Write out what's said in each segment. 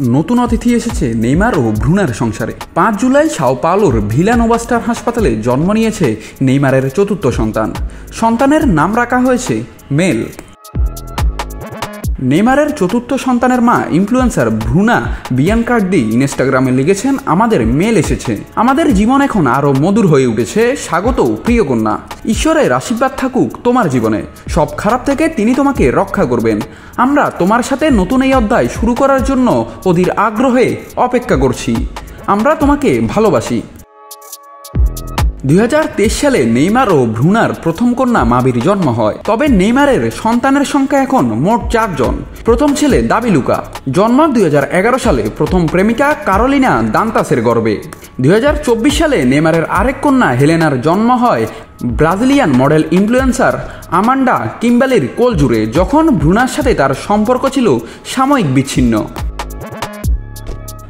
নতুন অতিথি এসেছে নেইমার ও ব্রুনার সংসারে। ৫ জুলাই সাও পাওলোর ভিলা নোভা স্টার হাসপাতালে জন্ম নিয়েছে নেইমারের চতুর্থ সন্তান। সন্তানের নাম রাখা হয়েছে মেল। নেইমারের চতুর্থ সন্তানের মা ইনফ্লুয়েন্সার ব্রুনা বিয়ানকার্দি ইনস্টাগ্রামে লিখেছেন, আমাদের মেল এসেছে, আমাদের জীবন এখন আরও মধুর হয়ে উঠেছে, স্বাগত প্রিয় কন্যা, ঈশ্বরের আশীর্বাদ থাকুক তোমার জীবনে, সব খারাপ থেকে তিনি তোমাকে রক্ষা করবেন, আমরা তোমার সাথে নতুন এই অধ্যায় শুরু করার জন্য অধীর আগ্রহে অপেক্ষা করছি, আমরা তোমাকে ভালোবাসি। 2023 সালে নেইমার ও ব্রুনার প্রথম কন্যা মাবির জন্ম হয়। তবে নেইমারের সন্তানের সংখ্যা এখন মোট 4 জন। প্রথম ছেলে দাবি লুকা, জন্ম 2011 সালে প্রথম প্রেমিকা কারোলিনা দান্তাসের গর্ভে। 2024 সালে নেইমারের আরেক কন্যা হেলেনার জন্ম হয় ব্রাজিলিয়ান মডেল ইনফ্লুয়েন্সার আমান্ডা কিম্বালির কোল জুড়ে, যখন ব্রুনার সাথে তার সম্পর্ক ছিল সাময়িক বিচ্ছিন্ন।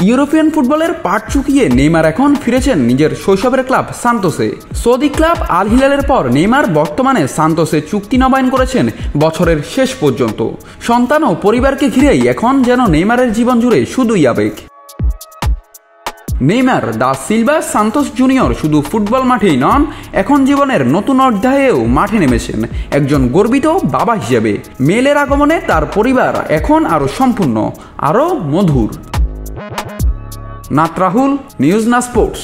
ইউরোপিয়ান ফুটবলের পাট চুকিয়ে নেইমার এখন ফিরেছেন নিজের শৈশবের ক্লাব সান্তোসে। সৌদি ক্লাব আল হিলালের পর নেইমার বর্তমানে সান্তোসে চুক্তি নবায়ন করেছেন বছরের শেষ পর্যন্ত। সন্তান ও পরিবারকে ঘিরেই এখন যেন নেইমারের জীবন জুড়ে শুধুই আবেগ। Neymar da Silva Santos junior শুধু ফুটবল মাঠেই নন, এখন জীবনের নতুন অধ্যায়েও মাঠে নেমেছেন একজন গর্বিত বাবা হিসেবে। মেলের আগমনে তার পরিবার এখন আরও সম্পূর্ণ, আরও মধুর। নাত রাহুল, নিউজ না স্পোর্টস।